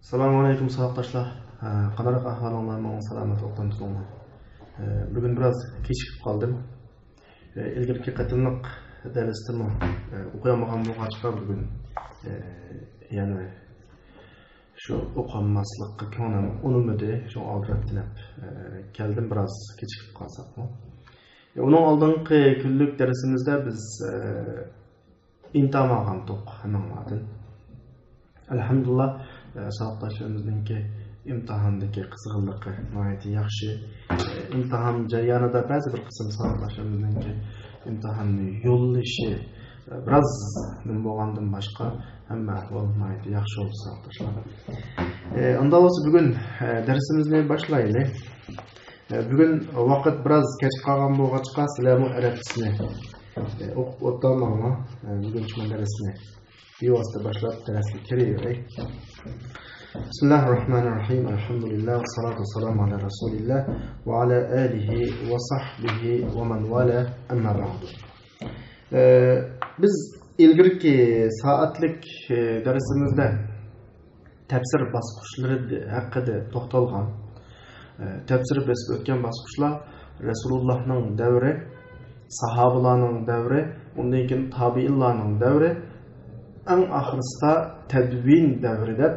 Assalamu alaikum savoqdoshlar. Qanaqa ahvolinglar? Men salomat o'qituvchiman. Bugun biroz kechikib qoldim. Ilgirki qatimliq darsdami o'qiyolmagan bo'lgancha bugun yana shu o'qimaslikqa ko'nglim unumadi. Shu oldirab tilab keldim, biroz kechikib qolsaqmi. Uning oldingi kunlik darsimizda biz intamogan to'q hammamdan. Alhamdulillah savoqdoshlarimizning imtihondagi qizg'inligi nihoyatda yaxshi. Imtihon jarayonida ba'zi bir qism savoqdoshlarimizning imtihonni yo'llashi biroz nima bo'lgandan boshqa hamma ahvol nihoyatda yaxshi bo'ldi savoqdoshlar. Unda bo'lsa bugun darsimizni boshlaylik. Bugun vaqt biroz kech qolgan bo'lg'achqa sizlarning arabchasini o'qib o'tolmayman. Bugungi darsni bevosita boshlab darsga kiraveraylik. Bismillahirrahmanirrahim. Alhamdulillah va salatu vassalamu ala rasulillah va ala alihi va sahbihi va man wala amma ba'du. Biz ilgirki soatlik darsimizda tafsir bosqichlari haqida to'xtalgan. Tafsir besib o'tgan bosqichlar Rasulullohning davri, sahobalarning davri, undan keyin tabiinlarning davri, eng oxirida tadvin davrida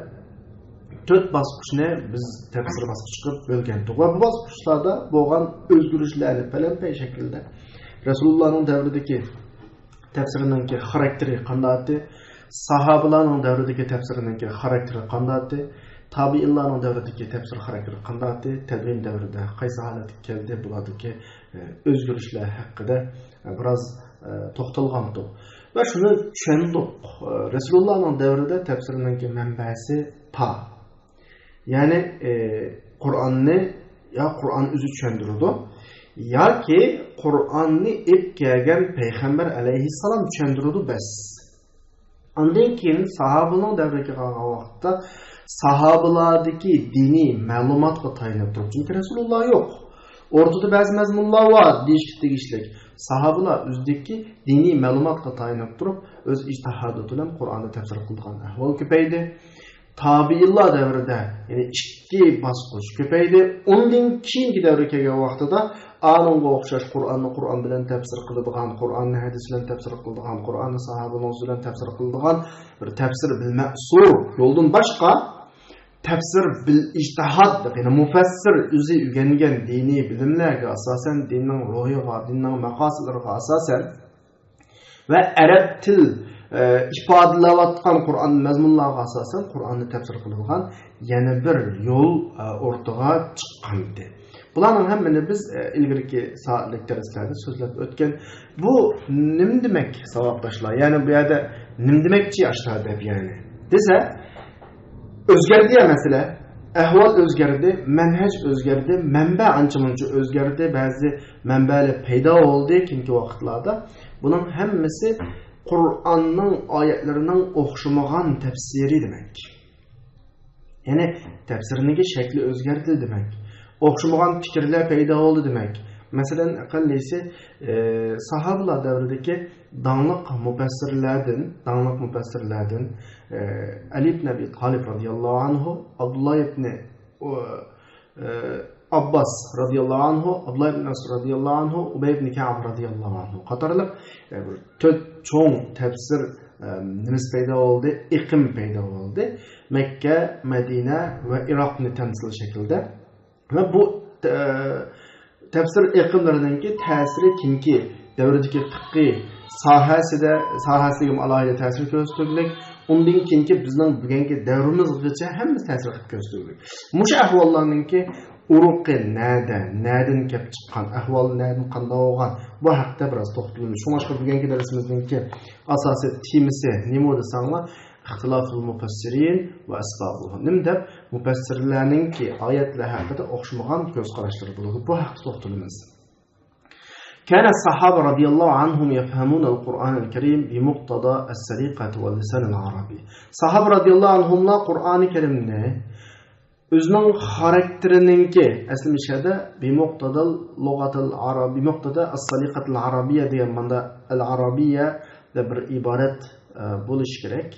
to'rt bosqichni biz tafsir bosqichiga bo'lgandik. Va bu bosqichlarda bo'lgan o'zgarishlarni palanpay shaklda Rasulullohning davridagi tafsirining xarakteri qanday, sahobalarning davridagi tafsirining xarakteri qanday, tabiinlarning davridagi tafsir xarakteri qanday, tadvin davrida qaysi holatga keldi, bulardagi o'zgarishlar haqida biroz to'xtalgandik. Ve şunu tushundik. Resulullah'ın davrida tafsirining manbasi ta. Yani Kur'an'ni ya Kur'an o'zi tushundirdi yoki Kur'an'ni ib kelgan payg'ambar alayhissalom tushundirdi bas. Ondan keyin sahobaning davriga kelgan vaqtda sahobalardagi diniy ma'lumotga tayanib turib, chunki Rasululloh yo'q. Ortada ba'zi mazmunlar var, tegishlik. Sahabalar o'zidagi diniy ma'lumotga tayanib turib, o'z ijtihodi bilan Qur'onni tafsir qilgan ahvol ko'paydi. Tabiinlar davrida, ya'ni ikki bosqich ko'paydi. Undan keyingi davrga kelgan vaqtida anonga o'xshash Qur'on bilan tafsir qiladigan, Qur'onni hadis bilan tafsir qiladigan, Qur'onni sahobalar bilan tafsir qiladigan bir tafsir bil ma'sur yo'ldan boshqa tafsir bil ijtihad, yani mufassir o'zi o'rgangan diniy bilimlarga asosan, dinning ruhiga, dinning maqosidlariga asosan va arab til ifodalayotgan Qur'on mazmunlariga asosan Qur'onni tafsir qilgan yana bir yo'l o'rtaga chiqqandi. Bularning hammani biz ilgirki soatlik darslarda so'zlab o'tgan. Bu nima demak savoqdoshlar? Ya'ni bu yerda nima demakchi yoshlar deb yani. Desa o'zgardi ya mesele, ahvol o'zgardi, manhaj o'zgardi, manba ancha-muncha o'zgardi, ba'zi manbalar paydo bo'ldi keyingi vaqtlarda. Buning hammasi Qur'onning oyatlarining o'xshamagan tafsiri demak. Ya'ni tafsirining shakli o'zgardi demak. O'xshamagan fikrlar paydo bo'ldi demak. Masalan, aqallisi sahobalar davridagi danliq mufassirlardan Ali ibn Abi Talib radhiyallohu anhu, Abdullah ibn Abbas radhiyallohu anhu, Abdullah ibn Mas'ud radhiyallohu anhu, Ubay ibn Ka'b radhiyallohu anhu qatorliq to'rt cho'ng tafsir nima paydo bo'ldi, iqim paydo bo'ldi. Makka, Madina va Iroqni tamsil shaklda. Va bu tafsir iqimlarining ta'siri kimki davridagi fiqhiy sohasiga alohida ta'sir ko'rsatdik. Undan keyingi bizning bugungi davrimizgacha hamma ta'sir ko'rsatdik. Mush ahvollarningki uruqi nadan kelib chiqqan, ahvol nadan qanday bo'lgan bu haqda biroz to'xtalamiz. Shunga bugungi darsimizning asosiy temasi nima desanglar, ixtiloful mufassirin va asbabuhu. Nimda mufassirlarningki oyatlar haqida o'xshamagan ko'z qarashlari bo'ladi. Bu haqda to'xtalamiz. كان الصحابة رضي الله عنهم يفهمون القرآن الكريم بمقتضى السليقة واللسان العربي. صحابة رضي الله عنهم لا قرآن الكريم özünün xarakterininki əslimşədə بمقتضى اللغة العربية بمقتضى السليقة العربية diye manda el-Arabiyyə de bir ibaret buluş gerek.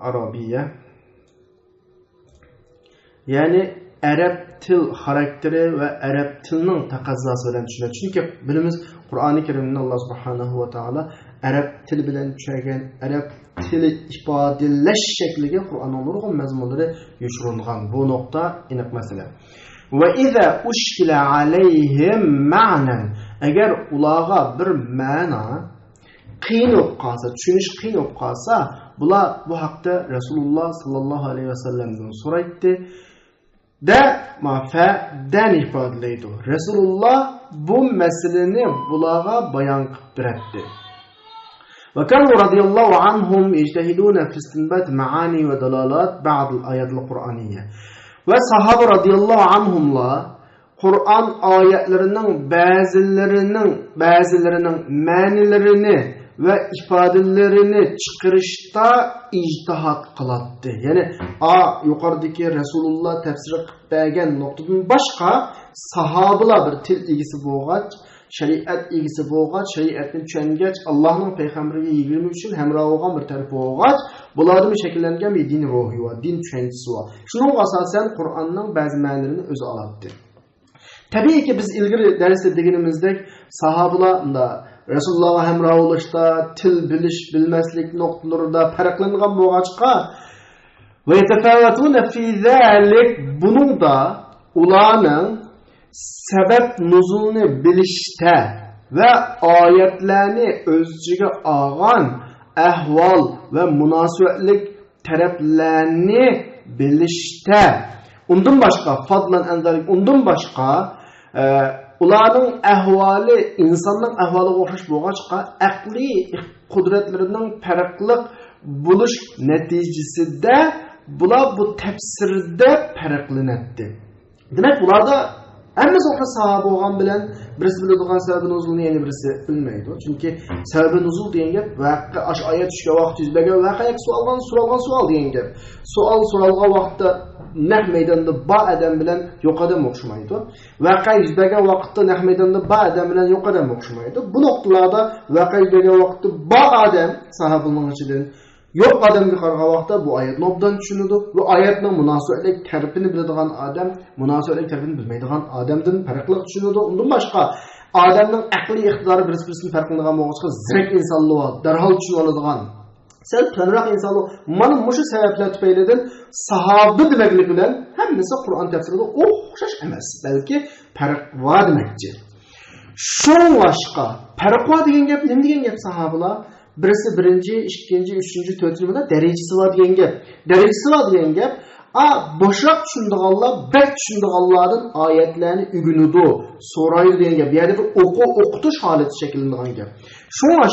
Arabiye ya'ni arab til xarakteri va arab tilining taqozosi bilan tushunadi. Chunki bilamiz Qur'oni Karimda Alloh subhanahu va taolo arab tili bilan tushagan, arab tili ifodalash shakliga Qur'onning nurg'un mazmunlari yoshirilgan. Bu nuqta aniq masala. Va iza ushkila alayhim ma'nan, agar ularga bir ma'no qiyin bo'lib qolsa, tushunish qiyin bo'lib qolsa, bular bu haqda Rasululloh sallallohu alayhi vasallamdan so'raydi. Dan ifodalaydi. Rasululloh bu masalani bularga bayon qilib beradi. Va kanu radiyallohu anhum yajtahiduna fi istinbat ma'ani va dalalat ba'd al-ayat al-Qur'aniyya. Va sahaba radiyallohu anhumlar Qur'on oyatlarining ba'zilarining ma'nilarini va ifodalarini chiqarishda ijtihod qiladi. Ya'ni yuqoridagi Rasululloh tafsir qilib bergan nuqtadan boshqa sahobalar bir til egisi bo'lgach, shariat egisi bo'lgach, shariatni tushungach, Allohning payg'ambariga 20 uchun hamroh bo'lgan bir taraf bo'lgach, bulardan shakllangan bir din ruhi va din tushunchasi bor. Shuning asosan Qur'onning ba'zi ma'nolarini o'zi oladi. Tabiiyki biz ilgari darsda deganimizdek, sahobalar Rasulullohga hamroh bo'lishda, til bilish, bilmaslik nuqtalarida farqlangan bo'lg'achqa va yatafavatuna fi zalik, buningda ularning sabab nuzulni bilishda va oyatlarni o'z ichiga olgan ahvol va munosabatlik taraflarni bilishda, undan boshqa fadlan anzalik, undan boshqa ularning ahvoli insonning ahvoliga o'xshash bo'lg'achqa aqliy qudratlarining farqli bo'lish natijasida bular bu tafsirda farqlanadi. Demak, bularda hammasi o'xshash sabab bo'lgan bilan birisi biladigan sababi nuzulni yana birisi bilmaydi. Chunki sababi nuzul degan gap vaqtga oyat tushgan vaqt yuz bergan voqea, so'ralgan degan gap. So'ralgan vaqtda naq maydonda ba odam bilan yo'q odam o'xshamaydi. Voqea yuz bergan vaqtda naq maydonda ba odam bilan yo'q odam o'xshamaydi. Bu nuqtalarda voqea yuz bergan vaqtda ba odam sahobaning ichidan yo'q odamga qaragan vaqtda bu oyatni obdan tushunadi. Bu oyatning munosabatlik tarafini biladigan odam, munosabatlik tarafini bilmaydigan odamdan farqli tushunadi. Undan boshqa odamning aqliy iqtidori bir-biridan farqlanadigan bo'lg'achqa zirak insonlar darhol tushunib oladigan. Sen tanroq insonlar mana mushu sabablar tufaylidan sahoba demaklik bilan hammasi Qur'on tafsirida o'xshash emas, balki farq bor demakchi. Shunga farq bor degan gap nima degan gap sahobalar? Birisi birinchi, ikkinchi, uchinchi, to'rtinchi bilan darajasi bor degan gap. Darajasi bor degan gap, boshroq tushundiganlar, bak tushundiganlardan oyatlarni o'rganadi, so'raydi degan gap. Ya'ni bir o'qitish holati shakllangan gap. Shunga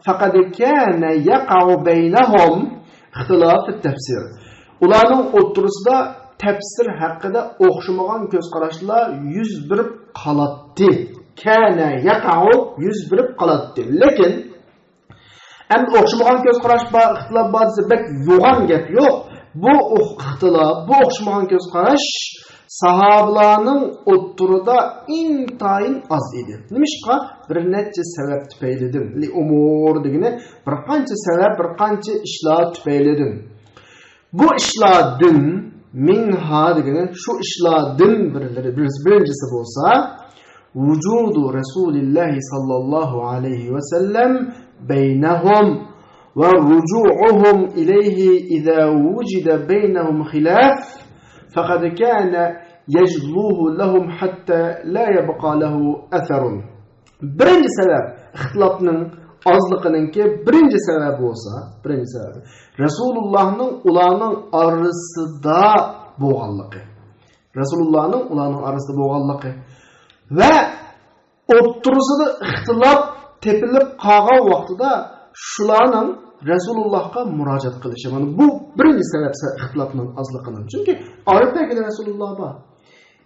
faqat kana yaqa'u baynahum ixtilof at-tafsir. Ularning o'rtasida tafsir haqida o'xshamagan ko'z qarashlar yuz berib qoladi. Kana yaqa'u yuz berib qoladi. Lekin endi o'xshamagan ko'z qarash bor, ixtilof bor desa, bak yo'g'on gap yo'q. Bu ixtilof, bu o'xshamagan ko'z qarash sahobalarning o'ttirida intayin az edi. Nimishqa bir necha sabab tufaylidan, li umur degani bir qancha sabab, bir qancha ishlar tufaylidan. Bu ishlardan minha degani shu ishlardan birinchisi bo'lsa, vujudu Rasululloh sallallohu alayhi va sallam baynahum va ruju'uhum ilayhi idza wujida baynahum khilaf faqad kana yajluhu lahum hatta la yabqa lahu atharun. Birinchi sabab ixtilofning ozliqiningki birinchi sabab bo'lsa, birinchi sabab Rasulullohning ularning orasida bo'lganligi. Rasulullohning ularning orasida bo'lganligi va o'ttirisida ixtilof tepilib qolgan vaqtida shularning Rasulullohga murojaat qilishi. Mana bu birinchi sabab ixtilofning ozligining. Chunki orifdagi Rasululloh bor.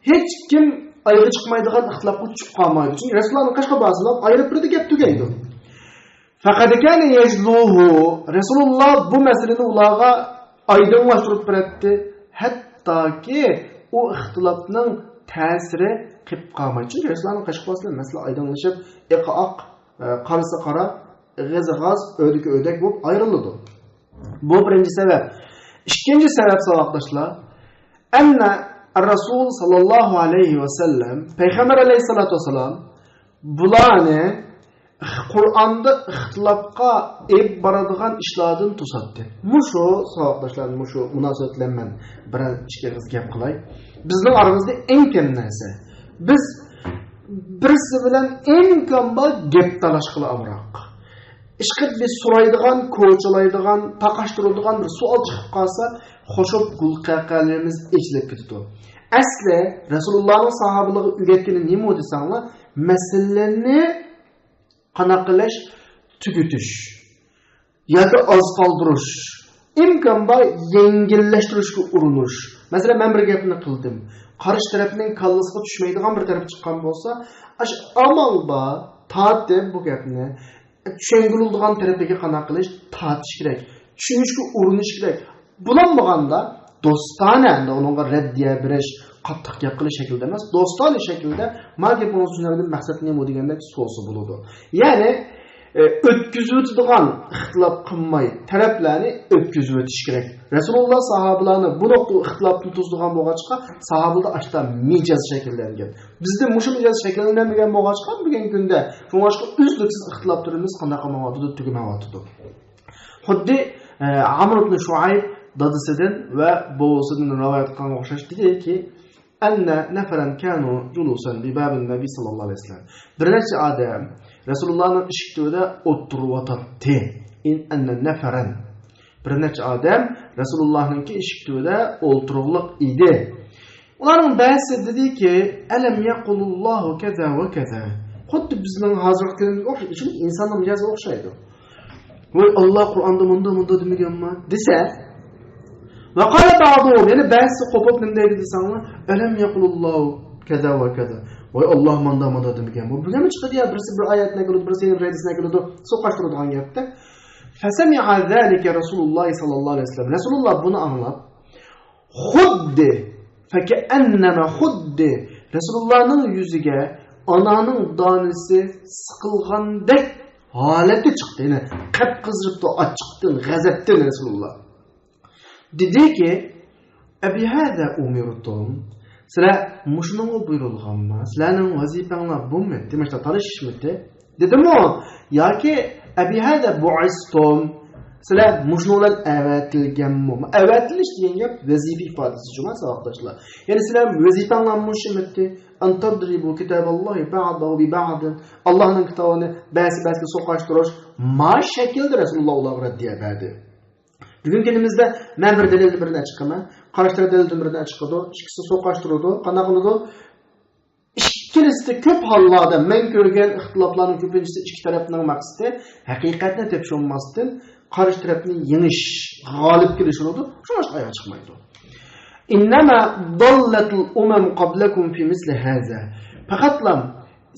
Hech kim ayri chiqmaydigan ixtilofga tushib qolmaydi. Chunki Rasulullohning qashqa ba'zilab ayirib birda gap tugaydi. Faqat kana yajluhu, Rasululloh bu masalani ularga oydinlashtirib beradi, hattoki u ixtilofning ta'siri qilib qolmaydi. Chunki Rasulullohning qashqa ba'zilab masala oydinlashib, iqoq qarasa qara, g'az o'dik bo'lib ayriladi. Bu birinchi sabab. Ikkinchi sabab savoqdoshlar, enne Resul sallallahu aleyhi ve sellem Peygamber aleyhissalatu vesselam bularni Qur'onda ixtilofga olib boradigan ishlardan to'satdi. Mushu savatdoshlar, mushu munosabatlar men bilan ikki gap qilay. Bizning oramizda eng kam narsa. Biz birisi bilan eng kam bor gap talash qila olmoq. Ishqib biz so'raydigan, ko'chalaydigan, taqashtiradigan bir savol chiqib qolsa, xo'shib gulqaqalarimiz echilib ketdi. Asli Rasulullohning sahobalariga o'rgatgani nima desanglar, masalalarni qanaqa qilish, tugutish yoki oz qoldirish, imkon bor yengillashtirishga urinish. Masalan, men bir gapni qildim. Qarshi tarafning kallasiga tushmaydigan bir taraf chiqqan bo'lsa, ash amalda tatib bu gapni tushungiriladigan tarafiga qanaqa qilish, tatish kerak. Tushunishga urinish kerak. Bulanmaganda do'stona unga raddiya berish, qattiq gap qilish shaklida emas, do'stona shaklda mag'lub bo'lishning maqsadi nima degandek so'zi bo'ladi. Ya'ni o'tkazib o'tadigan ixtilof qilmay taraflarni o'tkazib o'tish kerak. Rasululloh sahobalarni bu nuqta ixtilofni tuzdigan bo'lg'achqa, sahobalar ashta mijoz shakllangan. Bizda mushu mijoz shakllanmagan bo'lg'achqa bugun kunda shunga uzluksiz ixtiloflarimiz qanaqa ma'noda tugamayotdi. Xuddi Amr ibn Shuayb dadasidan va bobosidan rivoyat qilgan o'xshash dediki, anna nafaran kanu julusan bi babin nabiy sallallohu alayhi vasallam. Bir necha odam Rasulullohning eshigida o'tirib in anna nafaran. Bir necha odam Rasulullohning eshigida o'tirliq edi. Ularning ba'zi dediki, alam yaqulullohu kaza va kaza. Xuddi bizning hozirgi o'xshash insonning mijozi o'xshaydi. Voy Allah Qur'onda munda demaganmi? Desa ve qala ba'dhum, yani ba'zi qo'pib nima deydi desanglar, alam yaqulullohu kaza va kaza. Voy Allah manda demagan. Bu nima chiqadi ya? Birisi bir oyatni keladi, birisi hadisni keladi, so'qashtiradigan gapda. Fasami'a zalika Rasululloh sallallohu alayhi vasallam. Rasululloh buni anglab, xuddi fakannama xuddi Rasulullohning yuziga onaning donisi siqilgandek holati chiqdi. Yani qip-qiziribdi, ochiqdan, g'azabdan Rasululloh. Dediki, "Abi hada umirtum." Sizlar mushunga buyurilganmi? Sizlarning vazifanglar bumi? Demakda tanishishmidi? Dedimi? Yoki abi hada bu'istum. Sizlar mushunlar avatilganmi? Avatilish degan gap vazifa ifodasi juma savoqdoshlar. Ya'ni sizlar vazifanglar mushimidi? Antadribu kitaballohi ba'dahu bi ba'd. Allohning kitobini ba'zi so'qashtirish ma shaklda Rasululloh ularga raddiya berdi. Bugun kunimizda men bir dalilni biridan chiqaman, qarashlar dalilni biridan chiqadi, ikkisi so'qashtiradi, qanaqa qiladi? Ikkilisida ko'p hollarda men ko'rgan ixtiloflarning ko'pinchisi ikki tarafning maqsadi haqiqatni tepish olmasdan qarshi tarafni yengish, g'olib kelish bo'ladi. Shunga oyoq chiqmaydi. Innama dallatul umam qablakum fi misli haza. Faqatlam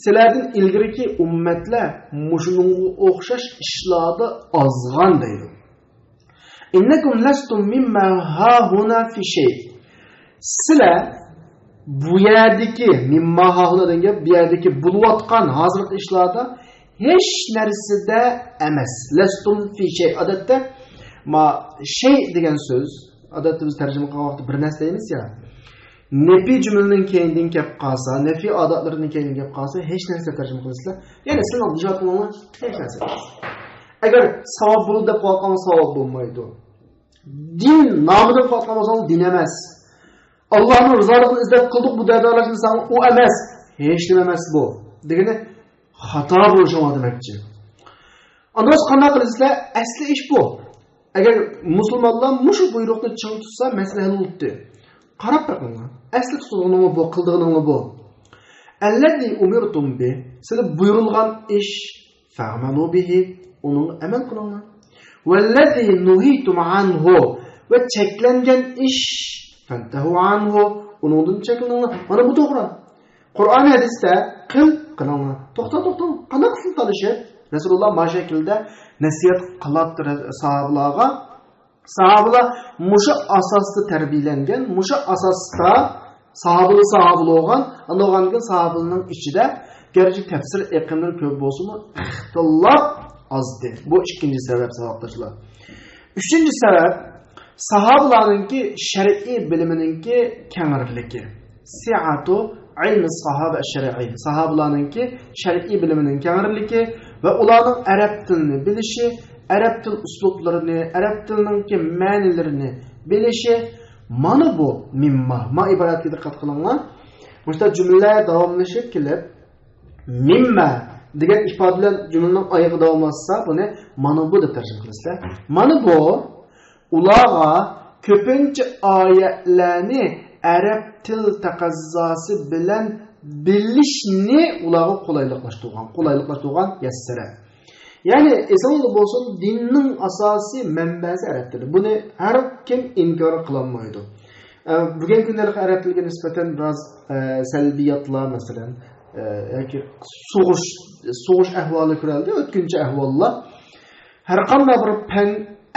sizlardan ilgiriki ummatlar mushunga o'xshash ishlarda ozg'an deydi. İnnekum lastum mimma ha huna fi shay. Sizlar bu yerdagi mimma ha huna degan bu yerdagi bo'layotgan hozirgi ishlarda hech narsada emas. Lastum fi shay. Odatda ma shay degan so'z, odatda biz tarjima qilgan vaqtda bir narsa deymiz ya. Nefi cümlenin kendin kelib qolsa, nefi odatlarning kendin kelib qolsa, hech narsa tarjima qilasizlar. Ya'ni sizlar ijod qilgan hech narsa. Agar savob bo'ldi deb qo'ygan savob bo'lmaydi. Din nomidan qo'ygan bo'lsa, din emas. Allohning rizoligini izlab qildik bu dardlarni san u emas. Hech nima emas bu. Degani xato bo'lishi demakchi. Unda qanday qilasizlar? Asli ish bu. Agar musulmonlar mushu buyruqni ching tutsa, masala hal bo'ldi. Qarab boqinglar. Asli tutganimi bu, qildiganimi bu. Allazi umirtum bi. Sizlar buyurilgan ish fa'malu bihi. Onun amal qilinglar. Vallazi nuhitum anhu va cheklangan ish fantahu anhu. Uningdan cheklaninglar. Mana bu to'g'ri. Qur'on hadisda qilinglar. To'xta. Qanday qilib talishi? Rasululloh mana shaklda nasihat qiladi sahobalarga. Sahobalar musha asosda tarbiyalangan, musha asosda sahobalar bo'lgan, ando'g'angan sahobalarning ichida gerçek tafsir eqimlari ko'p bo'lsa-mu, ixtilof azdir. Bu ikkinchi sabab sahobalar. Üçüncü sebep sahabalarninki shar'iy bilimininki kengirligi. Si'atu ilmi sahaba ash-shar'i. Sahabalarninki shar'iy bilimining kengirligi va ularning arab tilini bilishi, arab til uslublarini, arab tilininki ma'nilarini bilishi mana bu mimma. Ma iboratiga diqqat qilinglar. Bushta jumlalar davomlashib kelib, mimma degan ifoda bilan jumlaning oyog'i davomlashsa, buni mana bu deb tarjima qilasizlar. Mana bu ularga ko'pincha oyatlarni arab til taqozosi bilan bilishni ularga qulayliqlashtirgan yassara. Ya'ni esanli bo'lsin, dinning asosiy manbasi arab tili. Buni har kim inkor qilolmaydi. Bugungi kundalik arab tiliga nisbatan biroz salbiyatlar, masalan, yoki so'g'ish ahvoli ko'rildi, o'tkinchi ahvollar. Har qanday bir fan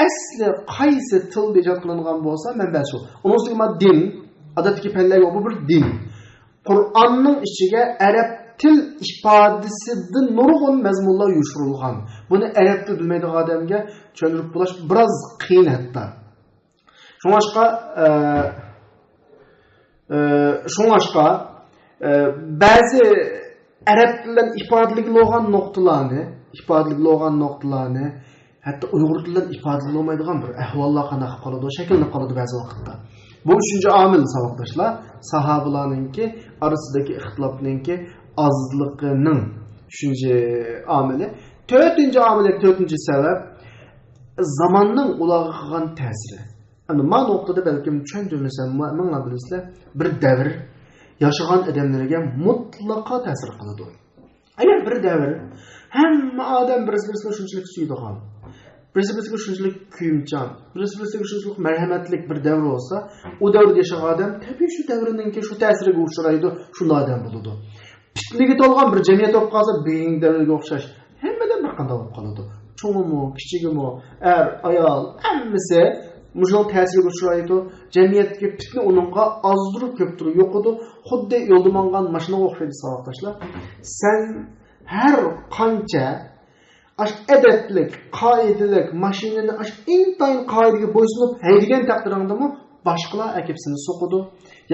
asli qaysi til ijod qilingan bo'lsa, manbasi shu. Uning ustiga din, odatdagi fanlarga bu bir din. Qur'onning ichiga arab til ifodasidan nurg'un mazmunlar yushirilgan. Buni arab til bilmaydigan odamga tushuntirib bo'lish biroz qiyin hatto. Shunga ba'zi arab bilan ifodalik bo'lgan nuqtalarni hatto uyg'ur tilidan ifodalik bo'lmaydigan bir ahvollar qanday qoladi, shakllanib qoladi ba'zi vaqtda. Bu uchinchi omil saboqdoshlar, sahobalarninki orasidagi ixtilofninki ozligining uchinchi omili. To'rtinchi sabab zamonning ularga qilgan ta'siri. Ana bu nuqtada balkim tushuntirmasam, menga bilasizlar, bir davr yaşagan adamlarga mutlaqo ta'sir qiladi. Agar bir davr hamma odam bir-biriga shunchalik suydigan, bir-biriga shunchalik kuyimchan, bir-biriga shunchalik marhamatlik bir davr bo'lsa, u davrda yashagan odam tabiiy shu davriningki shu ta'siriga uchraydi, shunday odam bo'ladi. Fitnaga to'lgan bir jamiyat bo'lib qolsa, bugungi davrga o'xshash hammadan bir qanday bo'lib qoladi. Cho'ngimi, kichigimi, ayol, hammasi Mujal ta'siriga uchraydi, jamiyatga fitna uningga ozdirib ko'pdir yo'qidi, xuddi yo'lda mangan mashinaga o'xshaydi saboqdoshlar. Sen har qancha adablik, qoidalik mashinani intayin qoidaga bo'ysunib haydigan taqdiringdami, boshqalar akibsini so'qidi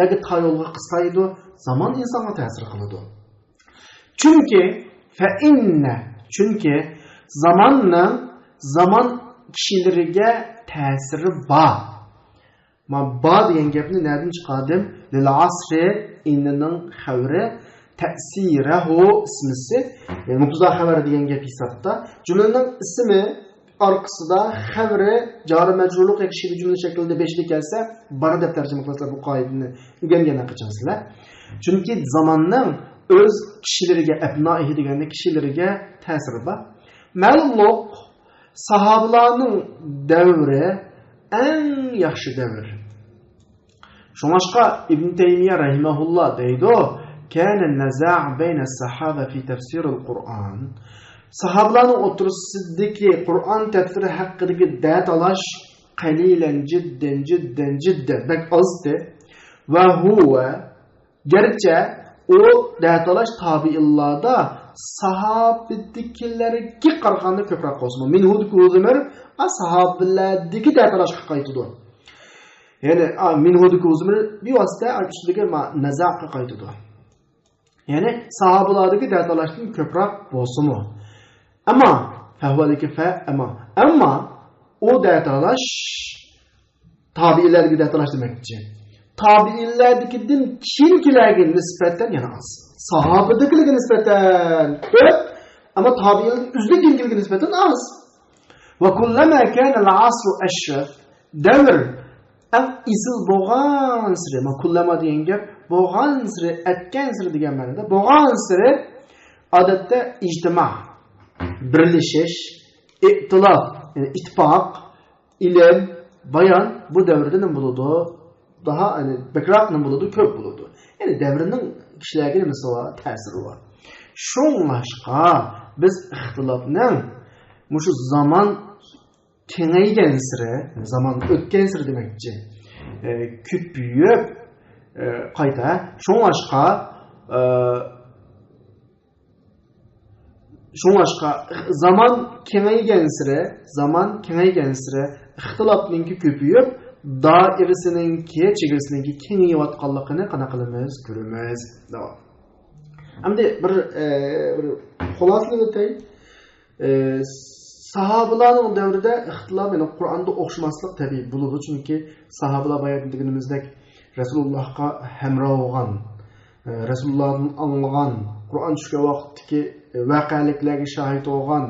yoki yo'lga qisaydi, zamon insonga ta'sir qiladi. Chunki zaman kishilariga ta'siri bor. Men ba degan gapni nerdan chiqardim? Lil asri inning xavri ta'sirahu ismisi. Mubtada xabar degan gap hisobda. Jumlaning ismi orqasida xavri jari majrurlik yoki jumla shaklida beshlik kelsa, bor deb tarjima qilsa bu qoidani o'rgangan qichinsizlar. Chunki zamonning o'z kishilariga, abnoihi deganda kishilariga ta'siri bor. Ma'lumlik sahabalarning davri eng yaxshi davr. Shunga Ibn Taymiya rahimahulloh deydi, kana an-naza' bayna as-sahaba fi tafsir al-Qur'an. Sahabalarning o'tirisidagi Qur'on tafsiri haqidagi datalash qalilan jiddan bak ozdi va huwa garchi o datalash tabi'illarda sahabidiklarga qaraganda ko'proq bo'lsin. Minhudku uzmir ashabillardagi datalashga qaytadi. Ya'ni minhudku uzmir bevosita ustidagi nazaqqa qaytadi. Ya'ni sahabalardagi datalashdan ko'proq bo'lsin. Ammo ammo o datalash tabi'illarga datalash demakchi. Tabi'illardagidan keyingilarga nisbatan yana az. Sahabadagilarga nisbatan ko'p, ammo tabi'illarning uzligiga nisbatan az. Va kullama kana al-asr ashraf davr am izil bo'lgan siri, ma kullama degan gap bo'lgan siri, atgan siri degan ma'noda. Bo'lgan siri odatda ijtimo, birlashish, ittiloq, ya'ni ittifoq, ilm, bayon bu davrda nima bo'ladi? Daha bakroq nima bo'ladi? Ko'p bo'ladi. Ya'ni davrining kishilarga misol ta'siri bor. Shunlashqa biz ixtilofning mushu zamon kengaygan siri, zamon o'tgan siri demakchi. Ko'payib qayta shunlashqa zaman kengaygan siri ixtilofning ko'payib doirasininki, chegirasininki kengayotganligini qana qilamiz, ko'ramiz. Endi bir xulosaga o'tay. Sahabalarning davrida ixtilof, ya'ni Qur'onda o'xshamaslik tabiiy bo'ladi, chunki sahabalar bayat deganimizdek Rasulullohga hamroh bo'lgan, Rasulullohdan anglagan, Qur'on tushgan vaqtdagi voqealiklarga shohid bo'lgan,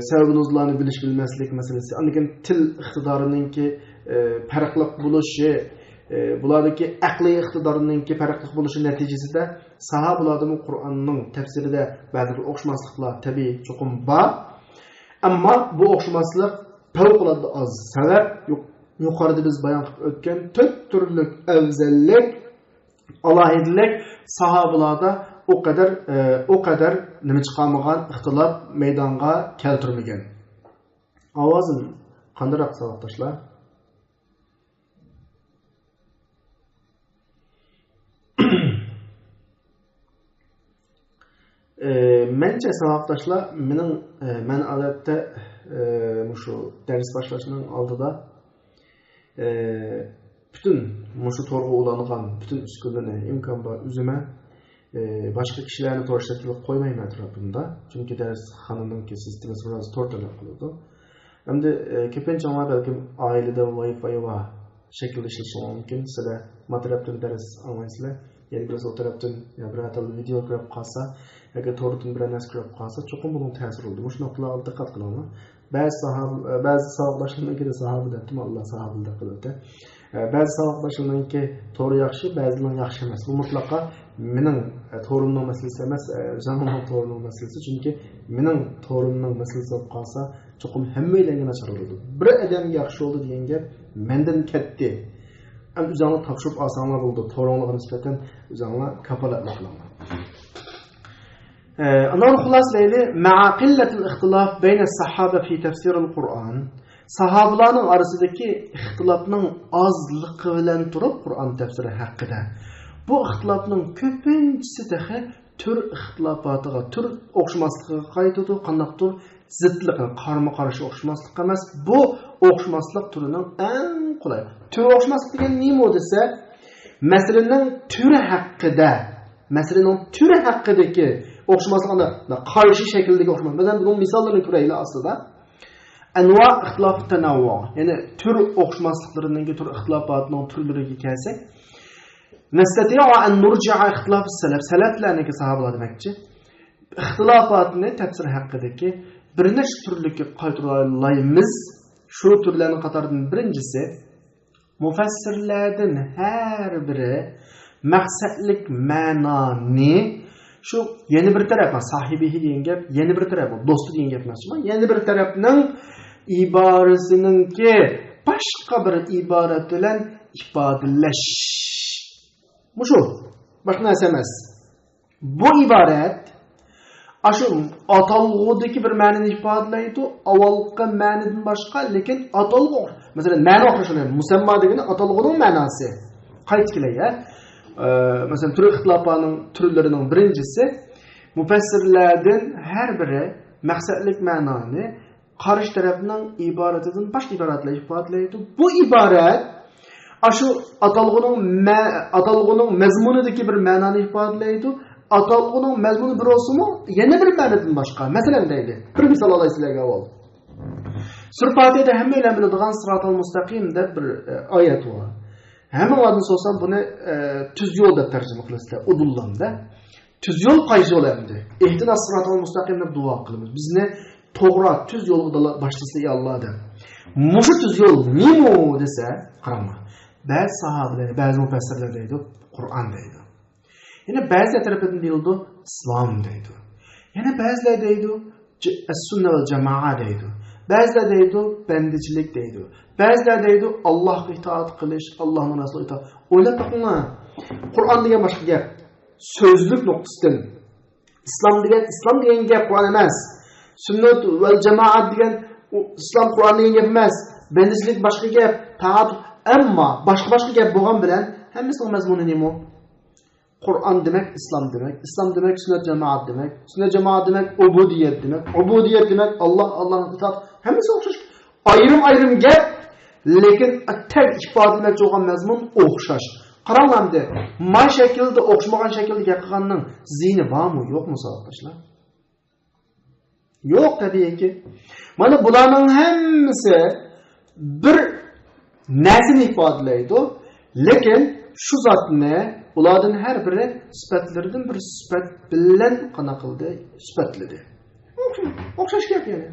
sabab nuzullarni bilish bilmaslik masalasi. Lekin til iqtidorininki farqli bo'lishi, bulardagi aqliy iqtidorininki farqli bo'lishi natijasida sahabalarning Qur'onning tafsirida ba'zi bir o'xshamasliklar tabiiy cho'qim bor. Ammo bu o'xshamaslik favqulodda oz. Sabab yuqorida biz bayon qilib o'tgan 4 turlik afzallik, alohidilik sahabalarda o qadar nima chiqarmagan, ixtilof maydonga keltirmagan. Ovozim qandoq savoqdoshlar? Mencha savoqdoshlar, men odatda shu dars boshlashning oldida bütün shu to'g'ri ulangan bütün uskunani imkon bor o'zima boshqa kishilarni to'g'rishatib qo'ymayman atrofimda, chunki darsxonaning sistemasi biroz to'rtaloq qiladi. Endi ko'pincha balkim oilada Wi-Fi va shaklda ishlashi mumkin. Sizlar matlabdan dars olmaysizlar. Yani biraz o taraftan bir atal video ko'rib qolsa, yoki to'g'ridan bir narsa ko'rib qolsa, cho'qim buning ta'siri bo'ldi. Shu nuqtalarga diqqat qilaman. Ba'zi sahobalarningki sahobadan Alloh sahobalar qiladi. Ba'zi sahobalarningki to'g'ri yaxshi, ba'zilar yaxshi emas. Bu mutlaqo mening to'g'rimning masalasi emas, o'zimning to'g'rimning masalasi. Chunki mening to'g'rimning masalasi bo'lib qolsa, cho'qim hammalarga nachar bo'ladi. Bir odamga yaxshi bo'ldi degan gap mendan ketdi. O'zingni topshirib olsanglar bo'ldi. To'g'rilig'iga nisbatan o'zinglar kafolatlik qilaman. Anor xulosalayli ma'a qillatil ixtilof bayna sahaba fi tafsir al-Qur'on. Sahabalarning orasidagi ixtilofning ozligi bilan turib Qur'on tafsiri haqida. Bu ixtilofning ko'pinchisi dahi tur ixtilofotiga, tur o'xshamasligiga qaytadi, qandaqdir zidlikqa, qarama-qarshi o'xshamaslik emas. Bu o'xshamaslik turining eng qulay. Tur o'xshamaslik degan nima desa, masalaning turi haqidagi o'xshamaslikni qarshi shakldagi o'xshamas. Masalan, bunun misollarini ko'raylik aslida. Anva ixtilof tanavvu, ya'ni tur o'xshamasliklarining tur ixtilofotining turlariga kelsak, nastati'u an nurji'a ixtilof salaflarniki sahobalar demakchi. Ixtilofotni tafsir haqidagi bir nechta turlikka qaytaraymiz. Shu turlarning qatoridan birinchisi mufassirlardan har biri maqsadlik ma'noni shu yana bir taraf sahibihi degan gap, yana bir taraf do'sti degan gap emas. Yana bir tarafning iborasininki boshqa bir iborat bilan ifodalash. Shu boshqa narsa emas. Bu iborat ashu atalg'udagi bir ma'noni ifodalaydi, avvalgi ma'nodan boshqa, lekin atalg'u. Masalan, ma'no o'xshashi, musammo degani atalg'uning ma'nosi. Qaytkilayya. Masalan, tur ixtilofining turlarining birinchisi mufassirlardan har biri maqsadlik ma'noni qarshi tarafning iboratidan boshqa iboratlar ifodalaydi. Bu iborat ashu atalg'uning mazmunidagi bir ma'noni ifodalaydi. Atalg'uning mazmuni bir bo'lsa-mu, yana bir ma'nodan boshqa. Masalan deydi. Bir misol olaysizlarga avval. Sura Fatihada hammalar biladigan Siratal Mustaqim deb bir oyat bor. Hamma odam so'zsam buni tuz yo'l deb tarjima qilasizlar. Udullanda. Tuz yo'l qaysi yo'l endi? Ihtinos Siratal Mustaqim deb duo qilamiz. Bizni to'g'ri tuz yo'lga boshlasa ey Alloh deb. Mushu tuz yo'l nima desa, qarama. Ba'zi sahobalar, ba'zi mufassirlar deydi, Qur'on deydi. Yana ba'zilar tarafidan deyildi, islom deydi. Yana ba'zilar deydi, as-sunna val jamoa deydi. Ba'zilar deydi, bandichilik deydi. Ba'zilar deydi, Allohga itoat qilish, Allohning rasuliga itoat. O'ylab boqinglar. Qur'on degan boshqa gap. So'zlik nuqtasidan islom degan gap Qur'on emas. Sunnat val jamoat degan islom Qur'on degan gap emas. Bandichilik boshqa gap, taat, ammo boshqa gap bo'lgan bilan hammasining mazmuni nima? Qur'on demek, İslam demek, İslam demek, sünnet cemaat demek, sünnet cemaat demek, ubudiyet demek, ubudiyet demek, Allah'ın itaat. Hemisi okşaş. Ayrım gap, lekin tek ifodalanmoqchi bo'lgan mazmun o'xshash. Qaranglar, ma shaklda o'xshamagan shaklda gapirganning ziyni bormi, yo'qmi savoqdoshlar? Yo'q tabiiyki. Mana bularning hammasi bir narsani ifodalaydi, lekin shu zotni ulardan har biri sifatlaridan bir sifat bilan qana qildi, sifatladi. O'xshash gap yani.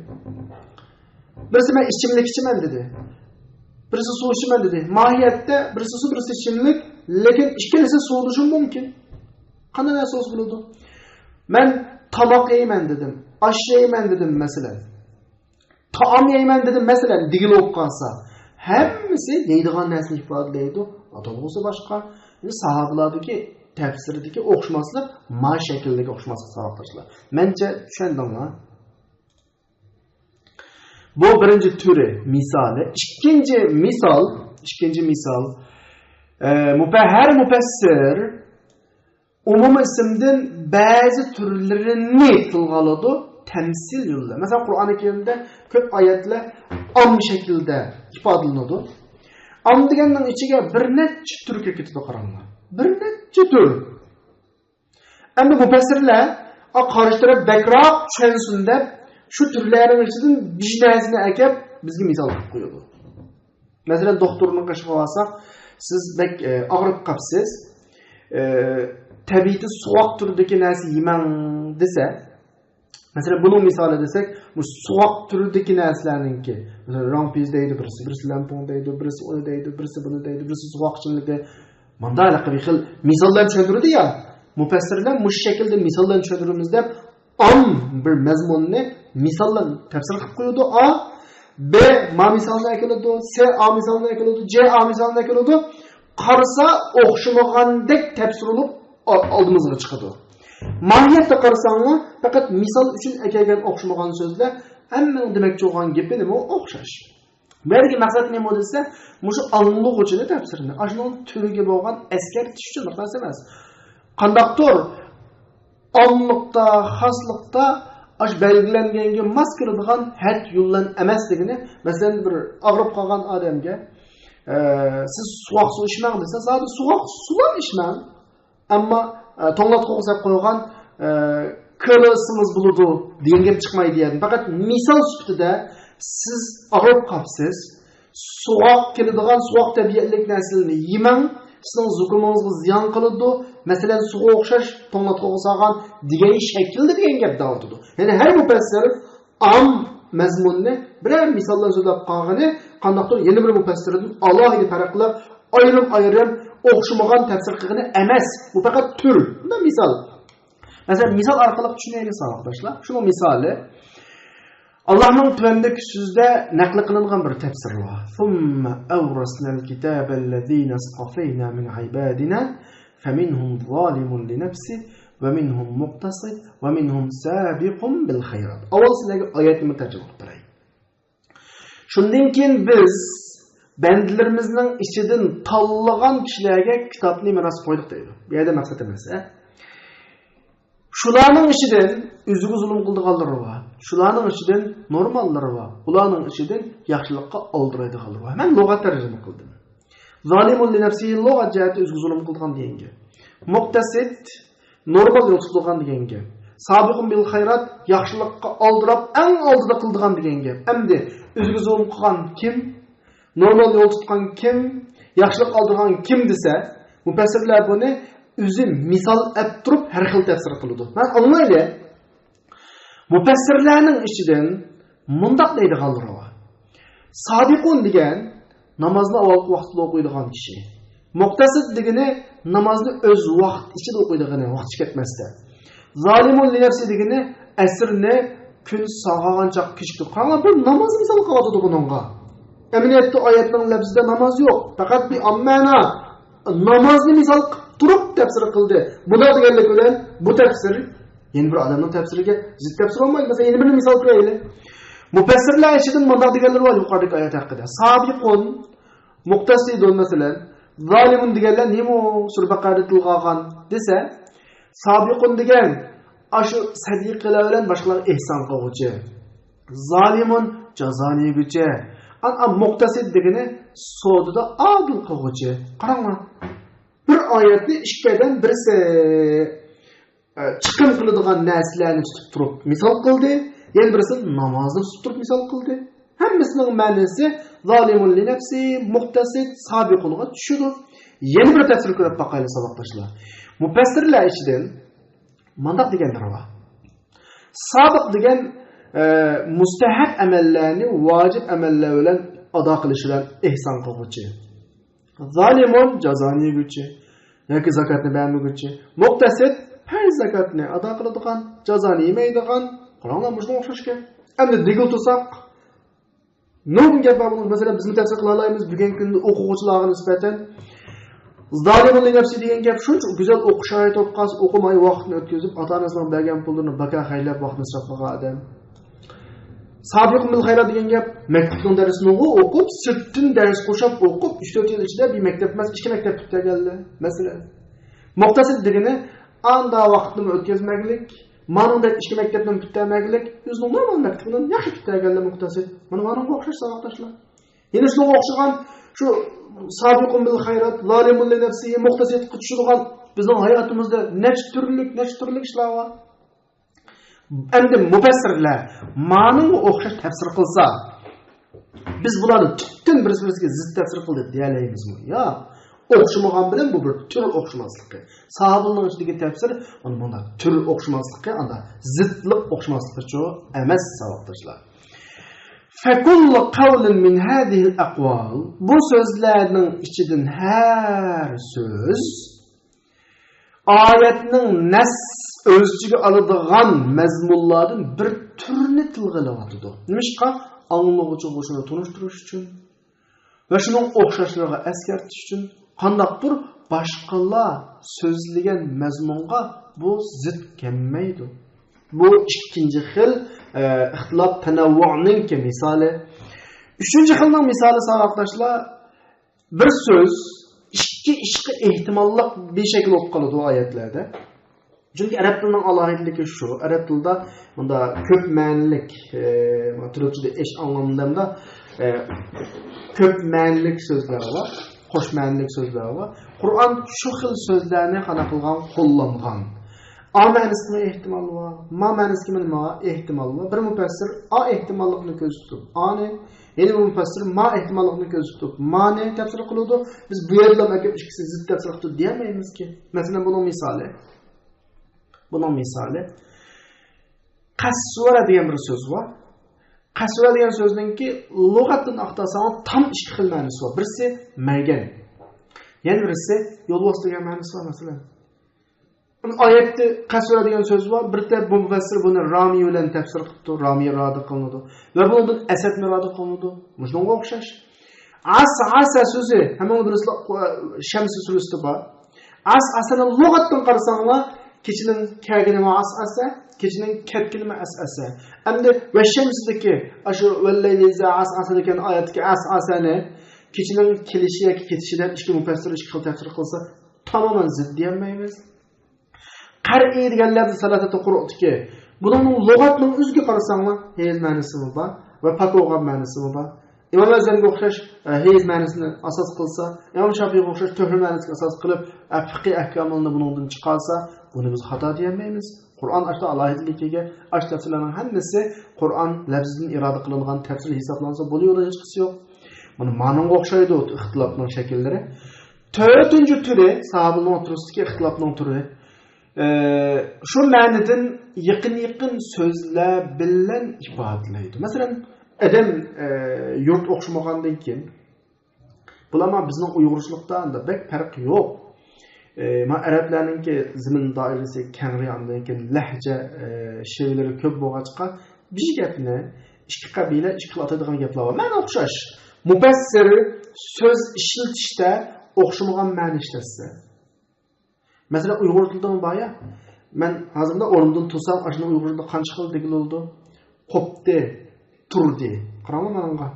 Birisi men ichimlik ichaman dedi. Birisi suv ichaman dedi. Mohiyatda birisi suv, birisi ichimlik, lekin ikkalasi suvlishi mumkin. Qanday narsa bo'ladi? Men tomoq yeyman dedim. Osh yeyman dedim masalan. Taom yeyman dedim masalan, digil bo'lib qolsa, hammasi deydigan narsani ifodalaydi. Adam bo'lsa boshqa, sahobalardagi tafsirdagi o'xshamaslik ma shakldagi o'xshamaslik sahobalar. Mencha tushundingmi? Bu birinchi turi misoli. İkinci misal her mufassir umum isimden bazı türlerini tilga oladi, temsil yo'lla. Mesela Kur'an-ı Kerim'de ko'p oyatlar am şekilde ifodalanadi. Am deganning ichiga bir necha turga ketadi qaranglar. Bir necha tur. Endi mufassirlar qarashtirib bakroq tushunsin deb shu turlarning ichidan bir narsani akab bizga misol qilib qo'yadi. Masalan, doktorning qishib olsak, siz bek og'rib qolsiz, tabiiyki suvoq turidagi narsa yemang desa, masalan buni misol desak, bu suvoq turidagi narsalarningki, masalan rampiz deydi, birisi lampon deydi, birisi uni deydi, birisi buni deydi, birisi suvoqchilikda bunday xil misollar tushuntiradi ya. Mufassirlar bu shaklda misollar tushuntiramiz deb am bir mazmunni misollar tafsir qilib qo'yadi. A B ma misolni keladi, C A misolni keladi, C A misolni keladi. Qarasa o'xshamagandek tafsir bo'lib oldimizga chiqadi. Mohiyatda qarasanglar, faqat misol uchun kelgan o'xshamagan so'zlar hammaning demoqchi bo'lgan gapi nima? O'xshash. Bularga maqsad nima desa, mushu anglag'uchini tafsirini, ashunday turiga bo'lgan eskartish uchun narsa emas. Qandaqdir onliqda, xosliqda ash belgilanganga mos keladigan had yo'llan emasligini, masalan bir og'rib qolgan odamga siz suvoq suv ichmang desa, zodi suvoq suv ichmang. Ammo to'nglatqa qo'yib qo'ygan ko'lsimiz bo'ladi degan gap chiqmaydi yani. Faqat misol sifatida siz og'rib qolsiz, suvoq keladigan suvoq tabiatlik narsalarni yemang, sizning zukumingizga ziyon qiladi. Masalan, suvga o'xshash to'nglatqa qo'ygan degan shaklda degan gap davotidi. Ya'ni har mufassir am mazmunni biror misollar so'zlab qolgani, qandaqdir yana bir mufassirdan alohida farqlab ayrim o'xshamagan tafsir qilgani emas. Bu faqat tur. Bunda misol. Masalan, misol orqali tushunaylik savoqdoshlar. Shuni misoli Allah'ın tüvendeki sözde nakli kılınan bir tefsir var. ثُمَّ أَوْرَسْنَا الْكِتَابَ الَّذ۪ينَ اصْطَفَيْنَا مِنْ عِبَادِنَا فَمِنْهُمْ ظَالِمٌ لِنَفْسِهِ وَمِنْهُمْ مُقْتَصِدٌ وَمِنْهُمْ سَابِقٌ بِالْخَيْرَاتِ. Avval sizlerge ayetimi tercih ettireyim. Şundan keyin biz bendilerimizden içinden tanlagan kişilerge kitabını miras koyduk deydi. Bir yerde maksat emas. Şularning ichidan o'ziga zulm qildiganlari var. Şularning ichidan normallari var. Ularning ichidan yaxshilikqa oldiradiganlari var. Men lug'at tarjima qildim. Zalimun li nafsihi lug'at jihati o'ziga zulm qilgan deganga. Muqtasid normal yo'l tutgan deganga. Sabiqun bil xayrat yaxshilikqa oldirib eng oldida qildigan deganga. Endi o'ziga zulm qilgan kim? Normal yo'l tutgan kim? Yaxshilik oldirgan kim desa, mufassirlar buni o'zi misol olib turib har xil tafsir qiladi. Men anlayli. Mufassirlarning ichidan mundaq deydiganlar bor. Sadiqun degan namozni avval vaqtida o'qiydigan kishi. Muqtasid degani namozni o'z vaqt ichida o'qiydigan, vaqt ketmasda. Zalimun li nafsi degani asrni kun sog'agancha kechiktirib. Qana bu namoz misol qiladi buningga. Eminiyatda oyatning lafzida namoz yo'q. Faqat bir ammana namozni misol turib tafsir qildi. Buna deganlik bilan bu tafsir yeni bir odamning tafsiriga zid tafsir olmaydi. Mesela yeni bir misol qo'yaylik. Mufassirlar ichidan bunday deganlar bor yuqoridagi oyat haqida. Sabiqun, muqtasidun masalan, zalimun deganlar nima surbaqada tilg'agan desa, sabiqun degan ashu sadiqlar bilan boshqalar ihson qiluvchi. Zalimun jazoni yeguchi. muqtasid degani sodada adil qilguvchi. Qaranglar. Bir oyatni ikkidan birisi chiqim qiladigan narsalarni tutib turib misol qildi, yana birisi namozni tutib turib misol qildi. Hammasining ma'nosi zalimun li nafsi, muqtasid, sabiqulga tushadi. Yana bir tafsir ko'rib boqaylik saboqdoshlar. Mufassirlar ichidan mandaq deganlar bor. Sabiq degan mustahab amallarni vojib amallar bilan ado qilish bilan ihson qiluvchi. Zalimun jazoni yeguvchi yoki zakatni bermaguvchi. Muqtasid har zakatni ado qiladigan, jazoni yemaydigan. Qaranglar, bunga o'xshashga. Endi digil tursak, nurgun gap bor. Masalan, biz tafsir qila olamiz bugungi kunda o'quvchilarga nisbatan zalimun li nafsi degan gap shuncha go'zal o'qish oyat o'qib, o'qimay vaqtni o'tkazib, ota-onasining bergan pulini baka xaylab vaqtni isrof qilgan odam. Sabiqun bil xayrat degan gap maktabning darsini o'qib, sirtdan dars qo'shib o'qib, 3-4 yil ichida bir maktab emas, 2 maktab bitirganlar. Masalan, muqtasid degani anda vaqtni o'tkazmaklik, manunda 2 maktabdan bitirmaklik, o'zining normal maktabidan yaxshi bitirganlar muqtasid. Mana bunga o'xshash saboqdoshlar. Yana shunga o'xshagan shu sabiqun bil xayrat, zalimun li nafsi, muqtasid qutishadigan bizning hayotimizda nech turlik ishlar bor. Endi mufassirlar ma'noga o'xshash tafsir qilsa, biz bularni tutdan bir-biriga zid tafsir qildi deyalaymiz-mi? Yo'q. O'xshamagan bilan bu bir tur o'xshamasligi. Sahobaning ichidagi tafsir bunda tur o'xshamasligi, anda zidlik o'xshamasligi emas saboqdoshlar. فكل قول من هذه الأقوال bu sözlerinin içinden her söz ayetinin nes özcüge alıdığan mezmullardan bir türünü tilgılatıdır. Nemişka? Anlıqıcı boşuna tunuşturuş için ve şunun okşaşlarına eskertiş için qandaqdır başqalar sözlegen mezmunga bu zid kemmeydi. Bu ikinci xil ixtilaf tanavvu'ning ki misali. Üçüncü xilning misali saboqdoshlar, bir söz ikki ehtimollik bir şekil o'qib qoladi bu oyatlarda. Çünkü arab tilining alohidligi shu. Arab tilida bunda ko'p ma'nilik, turkiyada esh anlamında ko'p ma'nilik so'zlar bor, qo'sh ma'nilik so'zlar bor. Qur'on shu xil so'zlarni qana qilgan, qo'llangan. A ma'nosida ehtimol bor, ma ma'nosida nima ehtimol bor. Bir mufassir a ehtimollikni ko'z tutib, ani yeni bir mufassir ma ehtimollikni ko'z tutib, ma'ni tafsir qiladi. Biz bu yerda makab ikkisi zid tafsir qilib deyamaymiz ki. Masalan, bunun misali qasvara degan bir so'z bor. Qasvara degan so'zningki lug'atdan aqtasang tam ikki xil ma'nosi bor. Birisi magan. Yana birisi yo'lbos degan ma'nosi bor masalan. Oyatda qasvara degan so'z bor. Birda bu mufassir buni Rami bilan tafsir qildi. Rami radi qildi. Va bundan Asad radi qildi. Shunga o'xshash. Asa so'zi hamon birisi Shams surasida bor. Asani lug'atdan qarasanglar keçinin kâgini as'asa, keçinin ketgini as'asa. Endi ve şemsideki aşı velleylize as'asa deken ayattaki as'asani keçinin kelişi yoki ketişidan ikki mufassir ikki xil tafsir qilsa tamamen zid deyamaymiz. Qar'i deganlarda salatata Qur'ondagi buning lug'atning o'ziga qarasanglar hez ma'nosi bor va pakogan ma'nosi bor. İmam Azamga o'xshash hez ma'nosini asos qilsa, Imom Shafi'ga o'xshash tuhri ma'nosini asos qilib fiqh ahkomini bundan chiqarsa, buni biz xato deyamaymiz. Qur'on ashta alohidligiga, ashta tafsirlarning hammasi Qur'on lafzidan iroda qilingan tafsir hisoblansa, bo'laydi, hech qisi yo'q. Buni ma'noga o'xshaydi ixtilofning shakllari. To'rtinchi turi, sahobaning o'rtasidagi ixtilofning turi. Shu ma'nidan yaqin so'zlar bilan ifodalaydi. Masalan, adam yurt o'xshamagandan keyin bular bizning uyg'urchilikda unda bek farq yo'q. Ma arablarninki zimin doirasi kengriyandan keyin lahja shevlari ko'p bo'lg'achqa bir gapni ikki qabila ikki xil atadigan gaplar bor. Ma'no o'xshash. Mufassir so'z ishlatishda o'xshamagan ma'no ishlatsa. Masalan, uyg'ur tilida boya men hozirda o'rnimdan tursam, ashuna uyg'urda qancha xil degil bo'ldi. Qopdi, turdi. Qaranglar menga.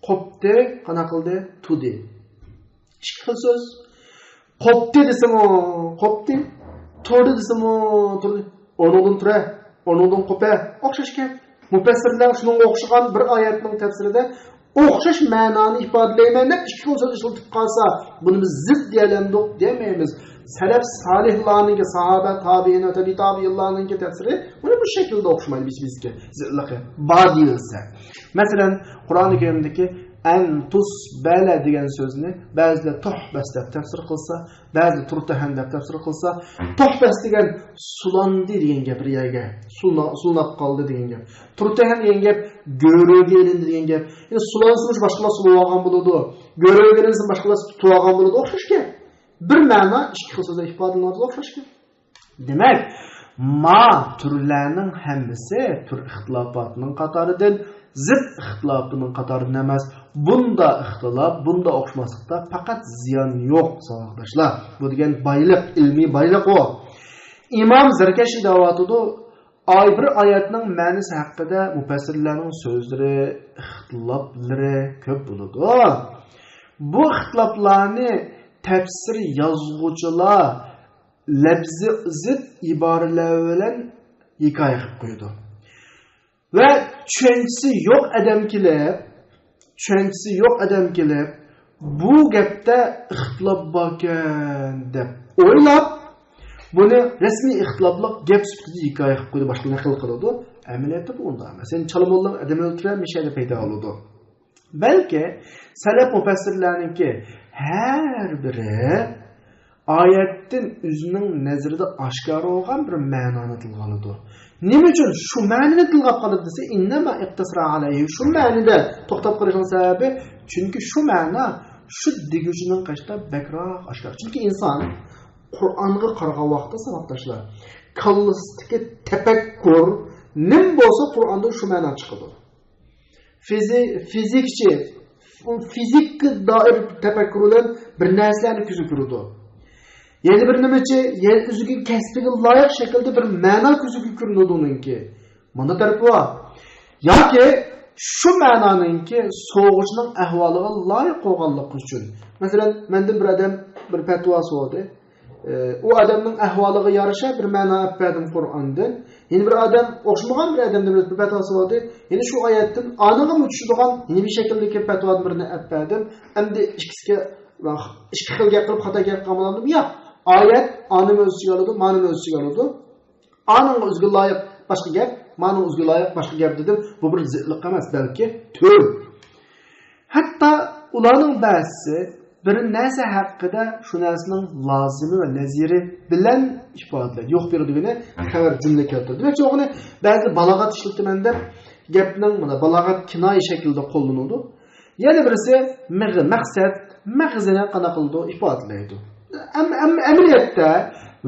Qopdi, qana qildi, tudi. Ikki xil so'z. Qopdi desam, qopdi. Turdi desam, turdi. O'rnidan tura, o'rnidan qopa. O'xshashgan. Mufassirlar shunga o'xshagan bir oyatning tafsirida o'xshash ma'noni ifodalayman deb ikki xil so'z ishlatib qolsa, buni biz zid deyalandiq demaymiz. Salaf solihlarning, sahoba, tabiin va tabi'inlarning tafsiri buni bu shaklda o'xshamaydi bizga. Zidligi bor deyilsa. Masalan, Qur'oni Karimdagi an tusbala degan so'zni ba'zilar tuhbas deb tafsir qilsa, ba'zi turtahan deb tafsir qilsa, tuhbas degan sulandi degan gap riyaga, sulnab qoldi degan gap. Turtahan degan gap go'ro'ga elindi degan gap. Endi sulansiz boshqalar sulab olgan bo'ladi. Go'ro'ga elinsin boshqalar tutib olgan bo'ladi. O'xshashga. Bir ma'no ikki xil so'zda ifodalanadi o'xshashga. Demak, ma turlarning hammasi tur ixtilofatining qatoridan zid ixtilofining qatoridan emas. Bunda ixtilof, bunda o'xshamaslikda faqat ziyon yo'q, savoldoshlar. Bu degan boylik, ilmiy boylik o. Imom Zarkashi da'vatida bir oyatning ma'nosi haqida mufassirlarning so'zlari, ixtiloflari ko'p bo'ladi. Bu ixtiloflarni tafsir yozuvchilar labzi zid iboralar bilan hikoya qilib qo'ydi. Va tushunchisi yo'q adam kelib, bu gapda ixtilof bor ekan deb o'ylab, buni rasmiy ixtiloflik gap sifatida hikoya qilib qo'ydi, boshqa naql qiladi. Amaliyotda bu unda emas. Sen chalmonlar odamlar o'tiramish paydo bo'ladi. Balki salaf mufassirlarningki her biri oyatdan o'zining nazarida oshkor bo'lgan bir ma'noni tilga oladi. Nima uchun shu ma'noni tilga olib desa, innama iqtasara alayhi, shu ma'nida to'xtab qolishning sababi chunki shu ma'no shu deguchining qashda bakroq oshkor. Chunki inson Qur'onga qaragan vaqtda savatdoshlar, kallasdagi tafakkur nim bo'lsa Qur'onda shu ma'no chiqadi. Fizikchi fizikka doir tafakkurlar bir narsalarni ko'zga ko'radi. Yana bir nimachi, o'ziga kasbiga loyiq shaklda bir ma'no ko'zga ko'rinadi uningki. Mana tarafi bor. Yoki shu ma'noninki so'g'ishning ahvoliga loyiq bo'lganligi uchun. Masalan, mendan bir odam bir fatvo so'radi. O adamning ahvoliga yarasha bir ma'no olib Qur'ondan. Yeni bir adam o'xshamagan bir odamdan bir fatvo so'radi. Yine shu oyatdan aniqim tushadigan yeni bir shakldagi fatvodan birini olib endi ikkisiga ikki xil gap qilib xato gap qilmadim. Yo'q. Oyat anim o'ziga oladi, ma'noni o'ziga oladi. Aning o'ziga loyiq boshqa gap, ma'noni o'ziga loyiq boshqa gap dedim. Bu bir zidlik emas, balki tur. Hatto ularning ba'zisi bir narsa haqida shu narsaning lozimi va naziri bilan ifodalaydi. Yo'q berdigini xabar jumla keltirdi. Va cho'g'ini ba'zi balog'at ishlataman deb gapning mana balog'at kinoya shaklida qo'llanadi. Yana birisi maqsad, mag'zini qana qildi ifodalaydi. Amaliyotda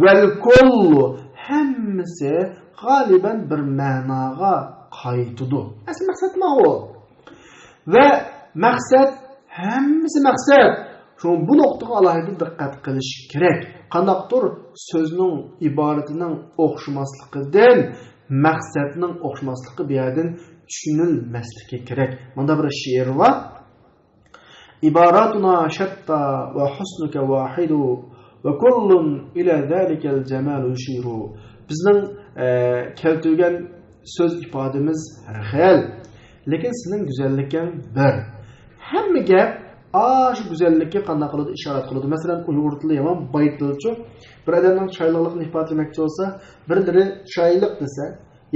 val kullu hammasi g'aliban bir ma'noga qaytadi. Asl maqsad nima? Va maqsad hammasi maqsad. Şu bu noktaga alohida diqqat qilish kerak. Qandaqdir so'zning iboratining o'xshamasligidan maqsadning o'xshamasligi bu yerdan tushunilmasligi kerak. Bunda bir she'r bor. İbaratuna shatta va husnuka wahidu va kullun ila zalikal jamal yushiru. Bizning keltirgan so'z ifodamiz har xil, lekin sening güzellikin bir. Hamma gap şu güzellikka qanday qiladi ishorat qiladi. Masalan, Uyg'ur tili ham baytilchi bir odamning chiroyliligini ifodalaymoqchi bo'lsa, birlari chiroyli desa,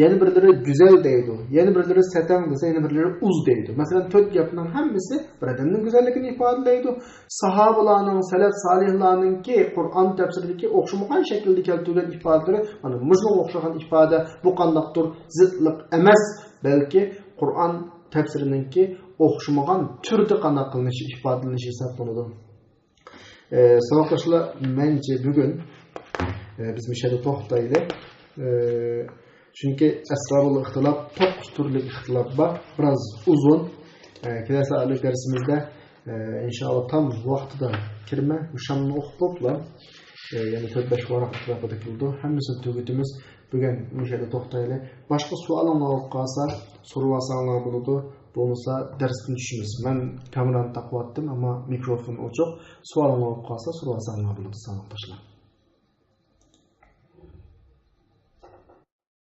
yana birlari go'zal deydi, yana birlari satang desa, yana birlari uz deydi. Masalan, to'rt gapning hammasi bir odamning go'zalligini ifodalaydi. Sahobalarning, salaf solihlarningki Qur'on tafsiridagi o'xshamagan shaklda keltirgan ifodalari, mana muzga o'xshagan ifoda bu qandaqdir zidlik emas, balki Qur'on tafsirininki o'xshamagan turda qanday qilinishi ifodalanishi hisoblanadi. Savatdoshlar, menimcha bugun biz mishada to'xtaylik. Chunki asbabul ixtilof 9 turli ixtilof bor, biroz uzun. Kelasi oylik darsimizda inshaalloh tam vaqtida kirma, o'shamni o'qiblar. Yani 4-5 varaq atrofida keldi. Hammasini tugatamiz. Bugun mishada to'xtaylik. Boshqa savollar qolsa, so'rasanglar bo'ladi. Bo'lmasa darsni tushimiz. Men kamerani taqib otdim, ammo mikrofon ochiq. Savollar qolsa so'rasanglar bo'ladi, sanoqdoshlar.